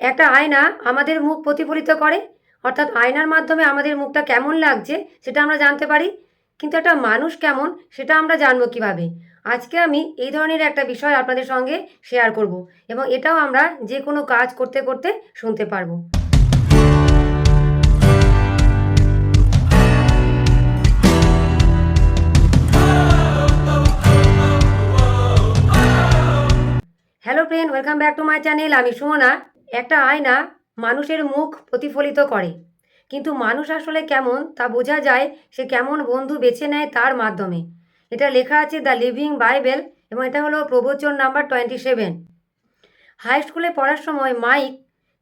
একটা আয়না আমাদের মুখ প্রতিফলিত করে, অর্থাৎ আয়নার মাধ্যমে আমাদের মুখটা কেমন লাগছে সেটা আমরা জানতে পারি। কিন্তু একটা মানুষ কেমন সেটা আমরা জানবো কিভাবে? আজকে আমি এই ধরনের একটা বিষয় আপনাদের সঙ্গে শেয়ার করব, এবং এটাও আমরা যে কোনো কাজ করতে করতে শুনতে পারবো। Hello friend, welcome back to my channel. আমি সুমনা। একটা আয়না মানুষের মুখ প্রতিফলিত করে, কিন্তু মানুষ আসলে কেমন তা বোঝা যায় সে কেমন বন্ধু বেছে নেয় তার মাধ্যমে। এটা লেখা আছে দ্য লিভিং বাইবেল, এবং এটা হলো প্রবচন নাম্বার 27। হাই স্কুলে পড়ার সময় মাইক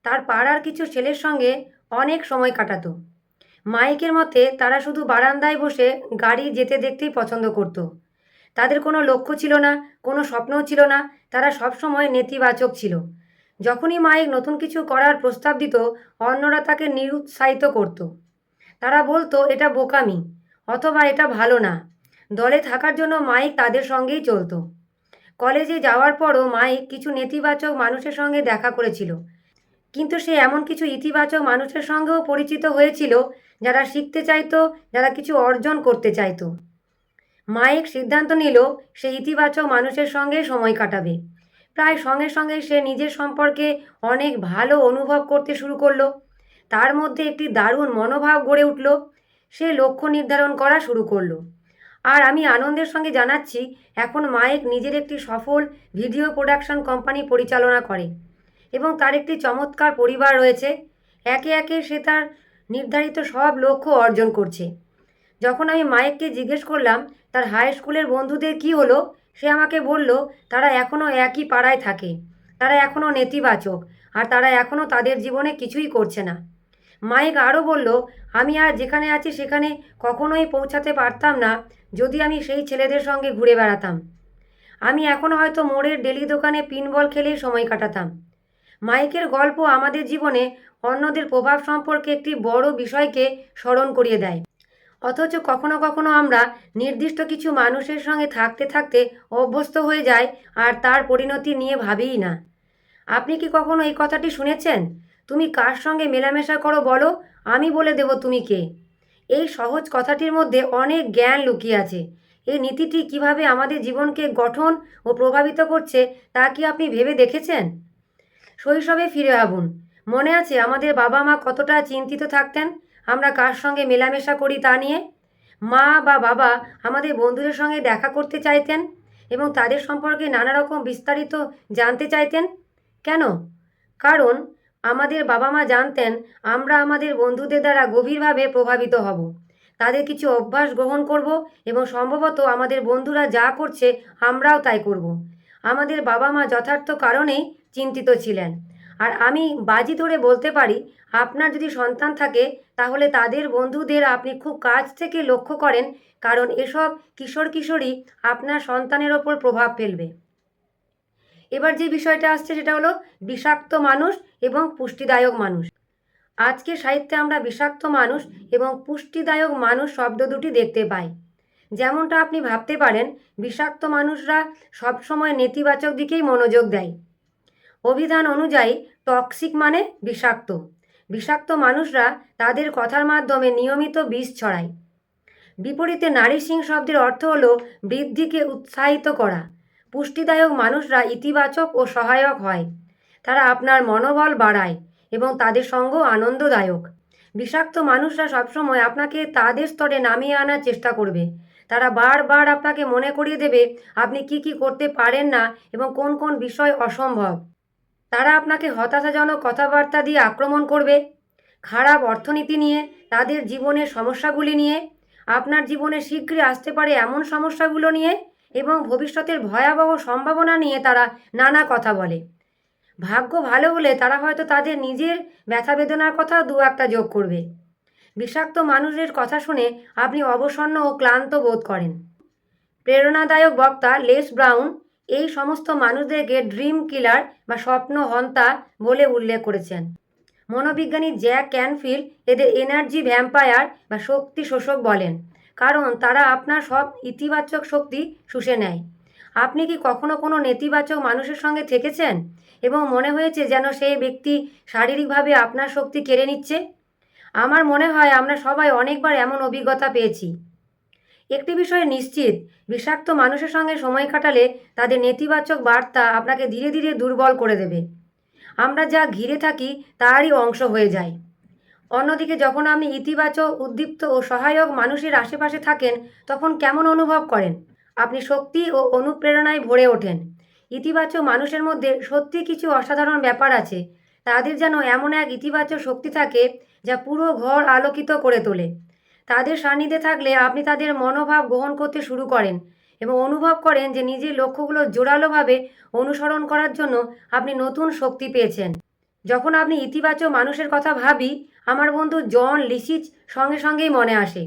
তার পাড়ার কিছু ছেলের সঙ্গে অনেক সময় কাটাতো। মাইকের মতে তারা শুধু বারান্দায় বসে গাড়ি যেতে দেখতেই পছন্দ করত। তাদের কোনো লক্ষ্য ছিল না, কোনো স্বপ্নও ছিল না, তারা সবসময় নেতিবাচক ছিল। যখনই মাইক নতুন কিছু করার প্রস্তাব দিত, অন্যরা তাকে নিরুৎসাহিত করত। তারা বলতো এটা বোকামি, অথবা এটা ভালো না। দলে থাকার জন্য মাইক তাদের সঙ্গেই চলতো। কলেজে যাওয়ার পরও মাইক কিছু নেতিবাচক মানুষের সঙ্গে দেখা করেছিল, কিন্তু সে এমন কিছু ইতিবাচক মানুষের সঙ্গেও পরিচিত হয়েছিল যারা শিখতে চাইতো, যারা কিছু অর্জন করতে চাইতো। মাইক সিদ্ধান্ত নিল সে ইতিবাচক মানুষের সঙ্গে সময় কাটাবে। প্রায় সঙ্গে সঙ্গে সে নিজের সম্পর্কে অনেক ভালো অনুভব করতে শুরু করলো। তার মধ্যে একটি দারুণ মনোভাব গড়ে উঠল। সে লক্ষ্য নির্ধারণ করা শুরু করলো। আর আমি আনন্দের সঙ্গে জানাচ্ছি, এখন মাইক নিজের একটি সফল ভিডিও প্রোডাকশন কোম্পানি পরিচালনা করে, এবং তার একটি চমৎকার পরিবার রয়েছে। একে একে সে তার নির্ধারিত সব লক্ষ্য অর্জন করছে। যখন আমি মাইককে জিজ্ঞেস করলাম তার হাই স্কুলের বন্ধুদের কি হলো, সে আমাকে বলল তারা এখনও একই পাড়ায় থাকে, তারা এখনও নেতিবাচক, আর তারা এখনও তাদের জীবনে কিছুই করছে না। মাইক আরও বলল, আমি আর যেখানে আছি সেখানে কখনোই পৌঁছাতে পারতাম না যদি আমি সেই ছেলেদের সঙ্গে ঘুরে বেড়াতাম। আমি এখনও হয়তো মোড়ের ডেলি দোকানে পিনবল খেলেই সময় কাটাতাম। মাইকের গল্প আমাদের জীবনে অন্যদের প্রভাব সম্পর্কে একটি বড় বিষয়কে স্মরণ করিয়ে দেয়। অথচ কখনো কখনো আমরা নির্দিষ্ট কিছু মানুষের সঙ্গে থাকতে থাকতে অভ্যস্ত হয়ে যাই, আর তার পরিণতি নিয়ে ভাবিই না। আপনি কি কখনো এই কথাটি শুনেছেন? তুমি কার সঙ্গে মেলামেশা করো বলো, আমি বলে দেব তুমি কে। এই সহজ কথাটির মধ্যে অনেক জ্ঞান লুকিয়ে আছে। এই নীতিটি কিভাবে আমাদের জীবনকে গঠন ও প্রভাবিত করছে তা কি আপনি ভেবে দেখেছেন? শৈশবে ফিরে ভাবুন। মনে আছে আমাদের বাবা মা কতটা চিন্তিত থাকতেন আমরা কার সঙ্গে মেলামেশা করি তা নিয়ে? মা বা বাবা আমাদের বন্ধুদের সঙ্গে দেখা করতে চাইতেন, এবং তাদের সম্পর্কে নানা রকম বিস্তারিত জানতে চাইতেন। কেন? কারণ আমাদের বাবা মা জানতেন আমরা আমাদের বন্ধুদের দ্বারা গভীরভাবে প্রভাবিত হব, তাদের কিছু অভ্যাস গ্রহণ করব, এবং সম্ভবত আমাদের বন্ধুরা যা করছে আমরাও তাই করব। আমাদের বাবা মা যথার্থ কারণেই চিন্তিত ছিলেন। আর আমি বাজি ধরে বলতে পারি, আপনার যদি সন্তান থাকে তাহলে তাদের বন্ধুদের আপনি খুব কাছ থেকে লক্ষ্য করেন, কারণ এসব কিশোর কিশোরী আপনার সন্তানের ওপর প্রভাব ফেলবে। এবার যে বিষয়টা আসছে সেটা হলো বিষাক্ত মানুষ এবং পুষ্টিদায়ক মানুষ। আজকে সাহিত্যে আমরা বিষাক্ত মানুষ এবং পুষ্টিদায়ক মানুষ শব্দ দুটি দেখতে পাই। যেমনটা আপনি ভাবতে পারেন, বিষাক্ত মানুষরা সবসময় নেতিবাচক দিকেই মনোযোগ দেয়। অভিধান অনুযায়ী টক্সিক মানে বিষাক্ত। বিষাক্ত মানুষরা তাদের কথার মাধ্যমে নিয়মিত বিষ ছড়ায়। বিপরীতে নারিশিং শব্দের অর্থ হলো বৃদ্ধিকে উৎসাহিত করা। পুষ্টিদায়ক মানুষরা ইতিবাচক ও সহায়ক হয়। তারা আপনার মনোবল বাড়ায় এবং তাদের সঙ্গ আনন্দদায়ক। বিষাক্ত মানুষরা সবসময় আপনাকে তাদের স্তরে নামিয়ে আনার চেষ্টা করবে। তারা বারবার আপনাকে মনে করিয়ে দেবে আপনি কি কি করতে পারেন না এবং কোন কোন বিষয় অসম্ভব। তারা আপনাকে হতাশাজনক কথাবার্তা দিয়ে আক্রমণ করবে, খারাপ অর্থনীতি নিয়ে, তাদের জীবনের সমস্যাগুলি নিয়ে, আপনার জীবনে শীঘ্রই আসতে পারে এমন সমস্যাগুলো নিয়ে, এবং ভবিষ্যতের ভয়াবহ সম্ভাবনা নিয়ে তারা নানা কথা বলে। ভাগ্য ভালো হলে তারা হয়তো তাদের নিজের ব্যথা বেদনার কথা দু একটা যোগ করবে। বিষাক্ত মানুষের কথা শুনে আপনি অবসন্ন ও ক্লান্ত বোধ করেন। প্রেরণাদায়ক বক্তা লেস ব্রাউন এই সমস্ত মানুষদেরকে ড্রিম কিলার বা স্বপ্ন হন্তা বলে উল্লেখ করেছেন। মনোবিজ্ঞানী জ্যাক ক্যানফিল্ড এদের এনার্জি ভ্যাম্পায়ার বা শক্তি শোষক বলেন, কারণ তারা আপনার সব ইতিবাচক শক্তি শুষে নেয়। আপনি কি কখনো কোনো নেতিবাচক মানুষের সঙ্গে থেকেছেন এবং মনে হয়েছে যেন সেই ব্যক্তি শারীরিকভাবে আপনার শক্তি কেড়ে নিচ্ছে? আমার মনে হয় আমরা সবাই অনেকবার এমন অভিজ্ঞতা পেয়েছি। একটি বিষয় নিশ্চিত, বিষাক্ত মানুষের সঙ্গে সময় কাটালে তাদের নেতিবাচক বার্তা আপনাকে ধীরে ধীরে দুর্বল করে দেবে। আমরা যা ঘিরে থাকি তারই অংশ হয়ে যায়। অন্যদিকে যখন আপনি ইতিবাচক, উদ্দীপ্ত ও সহায়ক মানুষের আশেপাশে থাকেন, তখন কেমন অনুভব করেন? আপনি শক্তি ও অনুপ্রেরণায় ভরে ওঠেন। ইতিবাচক মানুষের মধ্যে সত্যি কিছু অসাধারণ ব্যাপার আছে। তাদের যেন এমন এক ইতিবাচক শক্তি থাকে যা পুরো ঘর আলোকিত করে তোলে। তাদের সান্নিধ্যে থাকলে আপনি তাদের মনোভাব গ্রহণ করতে শুরু করেন এবং অনুভব করেন যে নিজের লক্ষ্যগুলো জোরালোভাবে অনুসরণ করার জন্য আপনি নতুন শক্তি পেয়েছেন। যখন আপনি ইতিবাচক মানুষের কথা ভাবি, আমার বন্ধু জন লিসিচ সঙ্গে সঙ্গেই মনে আসে।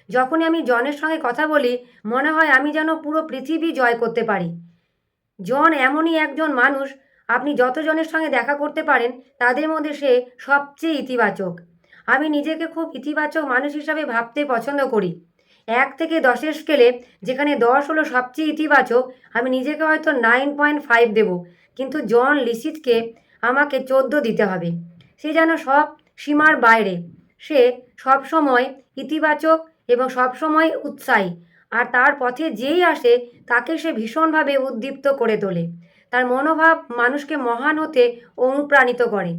যখনই আমি জনের সঙ্গে কথা বলি, মনে হয় আমি যেন পুরো পৃথিবী জয় করতে পারি। জন এমনই একজন মানুষ, আপনি যতজনের সঙ্গে দেখা করতে পারেন তাদের মধ্যে সে সবচেয়ে ইতিবাচক। আমি নিজেকে খুব ইতিবাচক মানুষ হিসাবে ভাবতে পছন্দ করি। 1 থেকে 10-এর স্কেলে যেখানে 10 হলো সবচেয়ে ইতিবাচক, আমি নিজেকে হয়তো 9.5 দেব, কিন্তু জন লিসিটকে আমাকে 14 দিতে হবে। সে যেন সব সীমার বাইরে। সে সবসময় ইতিবাচক এবং সবসময় উৎসাহী, আর তার পথে যেই আসে তাকে সে ভীষণভাবে উদ্দীপ্ত করে তোলে। তার মনোভাব মানুষকে মহান হতে অনুপ্রাণিত করে।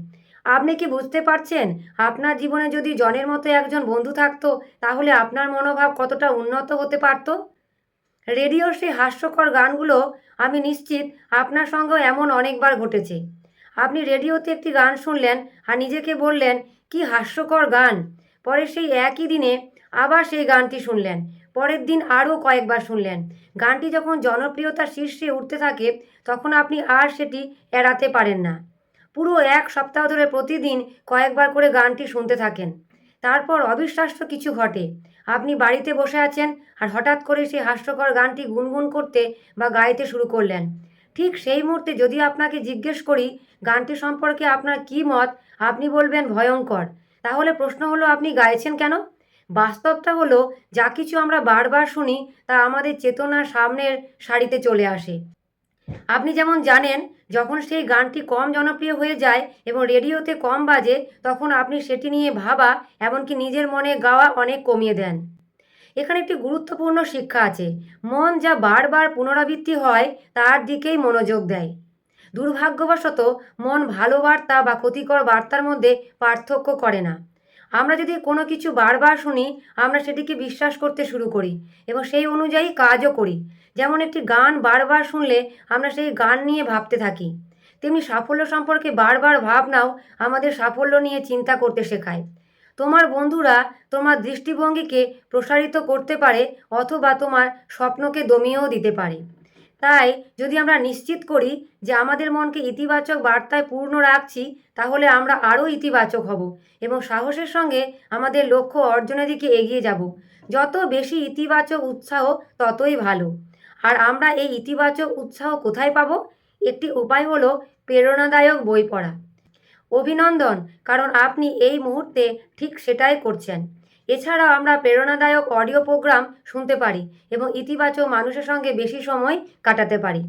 আপনি কি বুঝতে পারছেন? আপনার জীবনে যদি জনের মতো একজন বন্ধু থাকতো, তাহলে আপনার মনোভাব কতটা উন্নত হতে পারত? রেডিওর সেই হাস্যকর গানগুলো, আমি নিশ্চিত আপনার সঙ্গেও এমন অনেকবার ঘটেছে। আপনি রেডিওতে একটি গান শুনলেন আর নিজেকে বললেন, কি হাস্যকর গান। পরে সেই একই দিনে আবার সেই গানটি শুনলেন। পরের দিন আরও কয়েকবার শুনলেন। গানটি যখন জনপ্রিয়তার শীর্ষে উঠতে থাকে, তখন আপনি আর সেটি এড়াতে পারেন না। পুরো 1 সপ্তাহ ধরে প্রতিদিন কয়েকবার করে গানটি শুনতে থাকেন। তারপর অবিশ্বাস্য কিছু ঘটে। আপনি বাড়িতে বসে আছেন আর হঠাৎ করে সেই হাস্যকর গানটি গুনগুন করতে বা গাইতে শুরু করলেন। ঠিক সেই মুহূর্তে যদি আপনাকে জিজ্ঞেস করি গানটি সম্পর্কে আপনার কী মত, আপনি বলবেন ভয়ঙ্কর। তাহলে প্রশ্ন হলো, আপনি গাইছেন কেন? বাস্তবটা হলো, যা কিছু আমরা বারবার শুনি তা আমাদের চেতনার সামনের সারিতে চলে আসে। আপনি যেমন জানেন, যখন সেই গানটি কম জনপ্রিয় হয়ে যায় এবং রেডিওতে কম বাজে, তখন আপনি সেটি নিয়ে ভাবা, এমনকি নিজের মনে গাওয়া অনেক কমিয়ে দেন। এখানে একটি গুরুত্বপূর্ণ শিক্ষা আছে। মন যা বারবার পুনরাবৃত্তি হয় তার দিকেই মনোযোগ দেয়। দুর্ভাগ্যবশত মন ভালো বার্তা বা ক্ষতিকর বার্তার মধ্যে পার্থক্য করে না। আমরা যদি কোনো কিছু বারবার শুনি, আমরা সেটিকে বিশ্বাস করতে শুরু করি এবং সেই অনুযায়ী কাজও করি। যেমন একটি গান বারবার শুনলে আমরা সেই গান নিয়ে ভাবতে থাকি, তেমনি সাফল্য সম্পর্কে বারবার ভাবনাও আমাদের সাফল্য নিয়ে চিন্তা করতে শেখায়। তোমার বন্ধুরা তোমার দৃষ্টিভঙ্গিকে প্রসারিত করতে পারে অথবা তোমার স্বপ্নকে দমিয়েও দিতে পারে। তাই যদি আমরা নিশ্চিত করি যে আমাদের মনকে ইতিবাচক বার্তায় পূর্ণ রাখছি, তাহলে আমরা আরও ইতিবাচক হব এবং সাহসের সঙ্গে আমাদের লক্ষ্য অর্জনের দিকে এগিয়ে যাব। যত বেশি ইতিবাচক উৎসাহ, ততই ভালো। আর আমরা এই ইতিবাচক উৎসাহ কোথায় পাবো? একটি উপায় হলো প্রেরণাদায়ক বই পড়া। অভিনন্দন, কারণ আপনি এই মুহূর্তে ঠিক সেটাই করছেন। এছাড়াও আমরা প্রেরণাদায়ক অডিও প্রোগ্রাম শুনতে পারি এবং ইতিবাচক মানুষের সঙ্গে বেশি সময় কাটাতে পারি।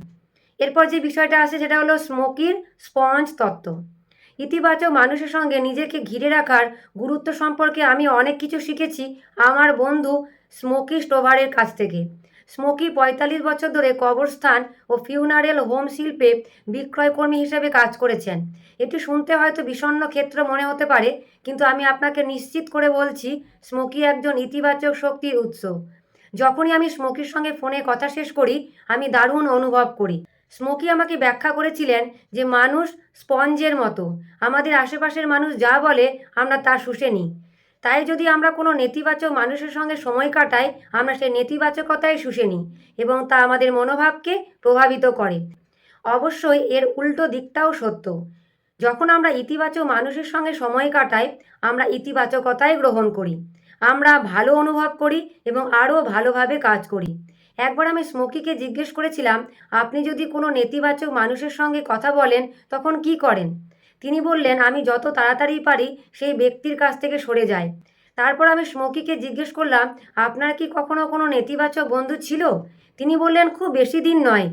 এরপর যে বিষয়টা আসে সেটা হলো স্মোকির স্পঞ্জ তত্ত্ব। ইতিবাচক মানুষের সঙ্গে নিজেকে ঘিরে রাখার গুরুত্ব সম্পর্কে আমি অনেক কিছু শিখেছি আমার বন্ধু স্মোকি স্টোভারের কাছ থেকে। স্মোকি ৪৫ বছর ধরে কবরস্থান ও ফিউনারেল হোম শিল্পে বিক্রয়কর্মী হিসেবে কাজ করেছেন। এটি শুনতে হয়তো বিষণ্ণ ক্ষেত্র মনে হতে পারে, কিন্তু আমি আপনাকে নিশ্চিত করে বলছি, স্মোকি একজন ইতিবাচক শক্তির উৎস। যখনই আমি স্মোকির সঙ্গে ফোনে কথা শেষ করি, আমি দারুণ অনুভব করি। স্মোকি আমাকে ব্যাখ্যা করেছিলেন যে মানুষ স্পঞ্জের মতো, আমাদের আশেপাশের মানুষ যা বলে আমরা তা শুষে নিই। তাই যদি আমরা কোনো নেতিবাচক মানুষের সঙ্গে সময় কাটাই, আমরা সেই নেতিবাচকতাই শুষে নিই এবং তা আমাদের মনোভাবকে প্রভাবিত করে। অবশ্যই এর উল্টো দিকটাও সত্য। যখন আমরা ইতিবাচক মানুষের সঙ্গে সময় কাটাই, আমরা ইতিবাচকতাই গ্রহণ করি। আমরা ভালো অনুভব করি এবং আরও ভালোভাবে কাজ করি। একবার আমি স্মোকিকে জিজ্ঞেস করেছিলাম, আপনি যদি কোনো নেতিবাচক মানুষের সঙ্গে কথা বলেন তখন কি করেন? তিনি বললেন, আমি যত তাড়াতাড়ি পারি সেই ব্যক্তির কাছ থেকে সরে যাই। তারপর আমি স্মোকিকে জিজ্ঞেস করলাম, আপনার কি কখনো কোনো নেতিবাচক বন্ধু ছিল? তিনি বললেন, খুব বেশি দিন নয়।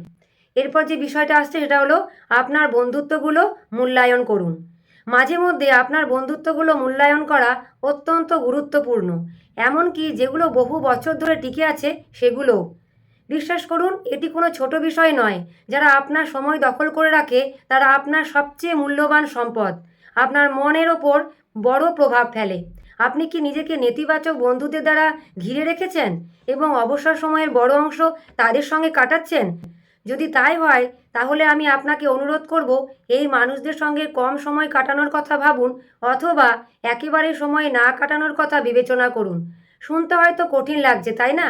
এরপর যে বিষয়টা আসছে সেটা হলো আপনার বন্ধুত্বগুলো মূল্যায়ন করুন। মাঝে মধ্যে আপনার বন্ধুত্বগুলো মূল্যায়ন করা অত্যন্ত গুরুত্বপূর্ণ, এমনকি যেগুলো বহু বছর ধরে টিকে আছে সেগুলোও। বিশ্বাস করুন, এটি কোনো ছোট বিষয় নয়। যারা আপনার সময় দখল করে রাখে তারা আপনার সবচেয়ে মূল্যবান সম্পদ। আপনার মনের ওপর বড় প্রভাব ফেলে। আপনি কি নিজেকে নেতিবাচক বন্ধুদের দ্বারা ঘিরে রেখেছেন এবং অবসর সময়ের বড় অংশ তাদের সঙ্গে কাটাচ্ছেন? যদি তাই হয়, তাহলে আমি আপনাকে অনুরোধ করব এই মানুষদের সঙ্গে কম সময় কাটানোর কথা ভাবুন, অথবা একেবারে সময় না কাটানোর কথা বিবেচনা করুন। শুনতে হয়তো কঠিন লাগছে, তাই না?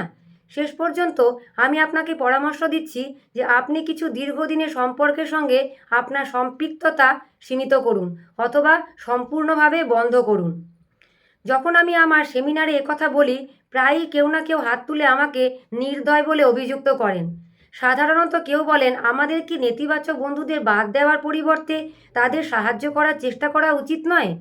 শেষ পর্যন্ত আমি আপনাকে পরামর্শ দিচ্ছি যে আপনি কিছু দীর্ঘদিনের সম্পর্কের সঙ্গে আপনার সম্পৃক্ততা সীমিত করুন, অথবা সম্পূর্ণভাবে বন্ধ করুন। যখন আমি আমার সেমিনারে একথা বলি, প্রায়ই কেউ না কেউ হাত তুলে আমাকে নির্দয় বলে অভিযুক্ত করেন। সাধারণত কেউ বলেন, আমাদের কি নেতিবাচক বন্ধুদের বাদ দেওয়ার পরিবর্তে তাদের সাহায্য করার চেষ্টা করা উচিত নয়?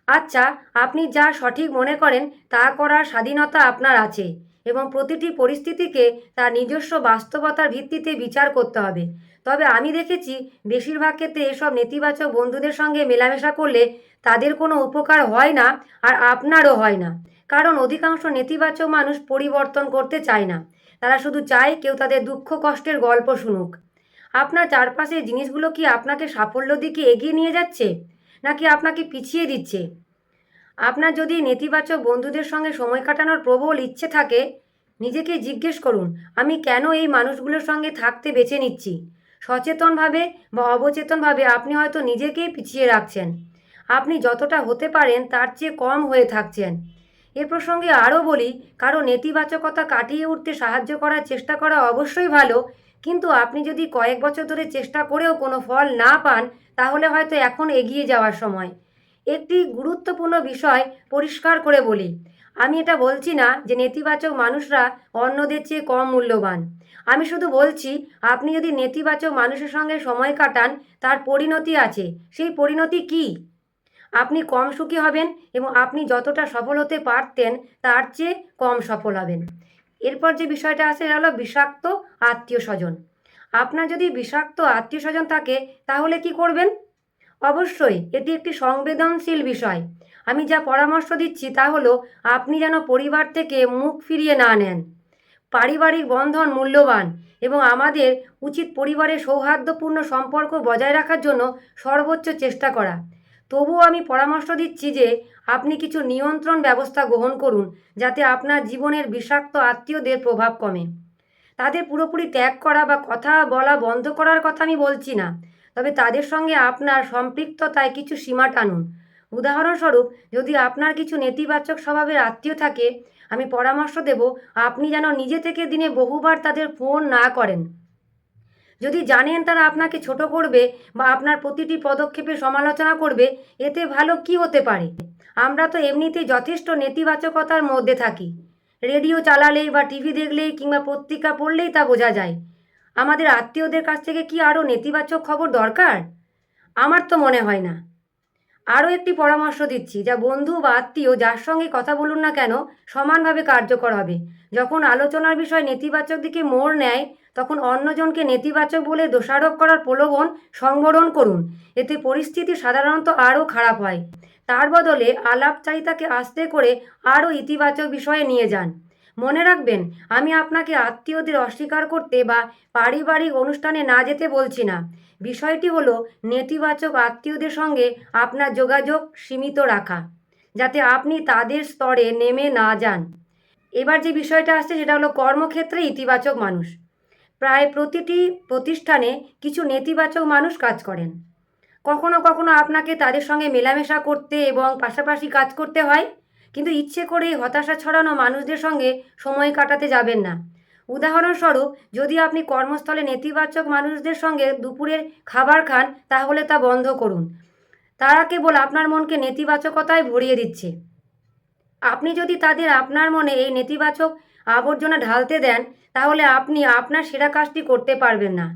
আচ্ছা, আপনি যা সঠিক মনে করেন তা করার স্বাধীনতা আপনার আছে, এবং প্রতিটি পরিস্থিতিকে তার নিজস্ব বাস্তবতার ভিত্তিতে বিচার করতে হবে। তবে আমি দেখেছি বেশিরভাগ ক্ষেত্রে এসব নেতিবাচক বন্ধুদের সঙ্গে মেলামেশা করলে তাদের কোনো উপকার হয় না, আর আপনারও হয় না। কারণ অধিকাংশ নেতিবাচক মানুষ পরিবর্তন করতে চায় না। তারা শুধু চায় কেউ তাদের দুঃখ কষ্টের গল্প শুনুক। আপনার চারপাশের জিনিসগুলো কি আপনাকে সাফল্যের দিকে এগিয়ে নিয়ে যাচ্ছে, নাকি আপনাকে পিছিয়ে দিচ্ছে? আপনার যদি নেতিবাচক বন্ধুদের সঙ্গে সময় কাটানোর প্রবল ইচ্ছে থাকে, নিজেকে জিজ্ঞেস করুন, আমি কেন এই মানুষগুলোর সঙ্গে থাকতে বেছে নিচ্ছি? সচেতনভাবে বা অবচেতনভাবে আপনি হয়তো নিজেকেই পিছিয়ে রাখছেন। আপনি যতটা হতে পারেন তার চেয়ে কম হয়ে থাকছেন। এ প্রসঙ্গে আরও বলি, কারো নেতিবাচকতা কাটিয়ে উঠতে সাহায্য করার চেষ্টা করা অবশ্যই ভালো, কিন্তু আপনি যদি কয়েক বছর ধরে চেষ্টা করেও কোনো ফল না পান, তাহলে হয়তো এখন এগিয়ে যাওয়ার সময়। একটি গুরুত্বপূর্ণ বিষয় পরিষ্কার করে বলি, আমি এটা বলছি না যে নেতিবাচক মানুষরা অন্যদের চেয়ে কম মূল্যবান। আমি শুধু বলছি, আপনি যদি নেতিবাচক মানুষের সঙ্গে সময় কাটান, তার পরিণতি আছে। সেই পরিণতি কী? আপনি কম সুখী হবেন, এবং আপনি যতটা সফল হতে পারতেন তার চেয়ে কম সফল হবেন। এরপর যে বিষয়টা আছে সেটা হলো বিষাক্ত আত্মীয় স্বজন। আপনার যদি বিষাক্ত আত্মীয় স্বজন থাকে, তাহলে কি করবেন? অবশ্যই এটি একটি সংবেদনশীল বিষয়। আমি যা পরামর্শ দিচ্ছি তা হলো, আপনি যেন পরিবার থেকে মুখ ফিরিয়ে না নেন। পারিবারিক বন্ধন মূল্যবান, এবং আমাদের উচিত পরিবারের সৌহার্দ্যপূর্ণ সম্পর্ক বজায় রাখার জন্য সর্বোচ্চ চেষ্টা করা। তবুও আমি পরামর্শ দিচ্ছি যে আপনি কিছু নিয়ন্ত্রণ ব্যবস্থা গ্রহণ করুন, যাতে আপনার জীবনের বিষাক্ত আত্মীয়দের প্রভাব কমে। তাদের পুরোপুরি ত্যাগ করা বা কথা বলা বন্ধ করার কথা আমি বলছি না, তবে তাদের সঙ্গে আপনার সম্পৃক্ততায় কিছু সীমা টানুন। উদাহরণস্বরূপ, যদি আপনার কিছু নেতিবাচক স্বভাবের আত্মীয় থাকে, আমি পরামর্শ দেব আপনি যেন নিজে থেকে দিনে বহুবার তাদের ফোন না করেন। যদি জানেন তারা আপনাকে ছোট করবে বা আপনার প্রতিটি পদক্ষেপে সমালোচনা করবে, এতে ভালো কি হতে পারে? আমরা তো এমনিতেই যথেষ্ট নেতিবাচকতার মধ্যে থাকি। রেডিও চালালেই বা টিভি দেখলেই কিংবা পত্রিকা পড়লেই তা বোঝা যায়। আমাদের আত্মীয়দের কাছ থেকে কি আরও নেতিবাচক খবর দরকার? আমার তো মনে হয় না। আরও একটি পরামর্শ দিচ্ছি, যা বন্ধু বা আত্মীয় যার সঙ্গে কথা বলুন না কেন, সমানভাবে কার্যকর হবে। যখন আলোচনার বিষয় নেতিবাচক দিকে মোড় নেয়, তখন অন্যজনকে নেতিবাচক বলে দোষারোপ করার প্রলোভন সংবরণ করুন। এতে পরিস্থিতি সাধারণত আরও খারাপ হয়। তার বদলে আলাপচারিতাকে আস্তে করে আরও ইতিবাচক বিষয়ে নিয়ে যান। মনে রাখবেন, আমি আপনাকে আত্মীয়দের অস্বীকার করতে বা পারিবারিক অনুষ্ঠানে না যেতে বলছি না। বিষয়টি হলো নেতিবাচক আত্মীয়দের সঙ্গে আপনার যোগাযোগ সীমিত রাখা, যাতে আপনি তাদের স্তরে নেমে না যান। এবার যে বিষয়টা আসছে সেটা হলো কর্মক্ষেত্রে ইতিবাচক মানুষ। প্রায় প্রতিটি প্রতিষ্ঠানে কিছু নেতিবাচক মানুষ কাজ করেন। কখনো কখনো আপনাকে তাদের সঙ্গে মেলামেশা করতে এবং পাশাপাশি কাজ করতে হয়, কিন্তু ইচ্ছে করেই হতাশা ছড়ানো মানুষদের সঙ্গে সময় কাটাতে যাবেন না। উদাহরণস্বরূপ, যদি আপনি কর্মস্থলে নেতিবাচক মানুষদের সঙ্গে দুপুরের খাবার খান, তাহলে তা বন্ধ করুন। তারা কেবল আপনার মনকে নেতিবাচকতায় ভরিয়ে দিচ্ছে। আপনি যদি তাদের আপনার মনে এই নেতিবাচক আবর্জনা ঢালতে দেন, তাহলে আপনি আপনার সেরা কাজটি করতে পারবেন না।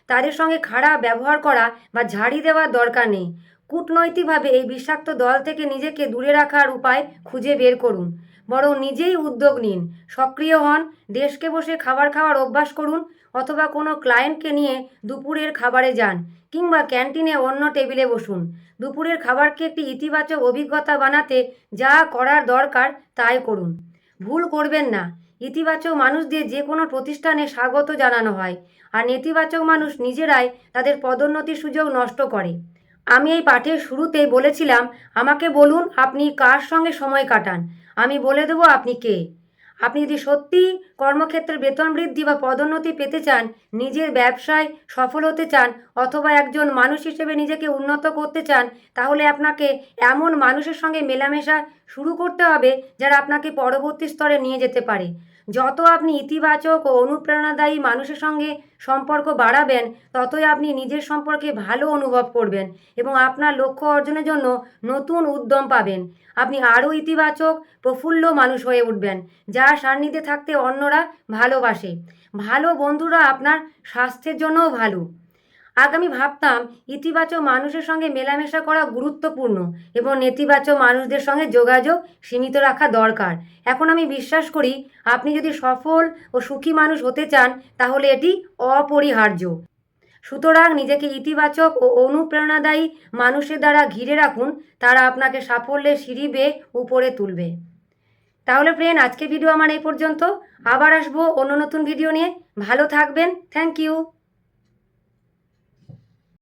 তাদের সঙ্গে খারাপ ব্যবহার করা বা ঝাড়ি দেওয়ার দরকার নেই। কূটনৈতিকভাবে এই বিষাক্ত দল থেকে নিজেকে দূরে রাখার উপায় খুঁজে বের করুন। বরং নিজেই উদ্যোগ নিন, সক্রিয় হন, ডেস্কে বসে খাবার খাওয়ার অভ্যাস করুন, অথবা কোনো ক্লায়েন্টকে নিয়ে দুপুরের খাবারে যান কিংবা ক্যান্টিনে অন্য টেবিলে বসুন। দুপুরের খাবারকে একটি ইতিবাচক অভিজ্ঞতা বানাতে যা করার দরকার তাই করুন। ভুল করবেন না। ইতিবাচক মানুষদের যে কোনো প্রতিষ্ঠানে স্বাগত জানানো হয়, আর নেতিবাচক মানুষ নিজেরাই তাদের পদোন্নতির সুযোগ নষ্ট করে। আমি এই পাঠের শুরুতেই বলেছিলাম, আমাকে বলুন আপনি কার সঙ্গে সময় কাটান, আমি বলে দেবো আপনি কে। আপনি যদি সত্যিই কর্মক্ষেত্রে বেতন বৃদ্ধি বা পদোন্নতি পেতে চান, নিজের ব্যবসায় সফল হতে চান, অথবা একজন মানুষ হিসেবে নিজেকে উন্নত করতে চান, তাহলে আপনাকে এমন মানুষের সঙ্গে মেলামেশা শুরু করতে হবে যারা আপনাকে পরবর্তী স্তরে নিয়ে যেতে পারে। যত আপনি ইতিবাচক ও অনুপ্রেরণাদায়ী মানুষের সঙ্গে সম্পর্ক বাড়াবেন, ততই আপনি নিজের সম্পর্কে ভালো অনুভব করবেন এবং আপনার লক্ষ্য অর্জনের জন্য নতুন উদ্যম পাবেন। আপনি আরও ইতিবাচক, প্রফুল্ল মানুষ হয়ে উঠবেন, যার সান্নিধ্যে থাকতে অন্যরা ভালোবাসে। ভালো বন্ধুরা আপনার স্বাস্থ্যের জন্যও ভালো। আগে আমি ভাবতাম ইতিবাচক মানুষের সঙ্গে মেলামেশা করা গুরুত্বপূর্ণ এবং নেতিবাচক মানুষদের সঙ্গে যোগাযোগ সীমিত রাখা দরকার। এখন আমি বিশ্বাস করি আপনি যদি সফল ও সুখী মানুষ হতে চান, তাহলে এটি অপরিহার্য। সুতরাং নিজেকে ইতিবাচক ও অনুপ্রেরণাদায়ী মানুষের দ্বারা ঘিরে রাখুন, তারা আপনাকে সাফল্যের সিঁড়ি বেয়ে উপরে তুলবে। তাহলে ফ্রেন্ড, আজকের ভিডিও আমার এই পর্যন্ত। আবার আসবো অন্য নতুন ভিডিও নিয়ে। ভালো থাকবেন। Thank you.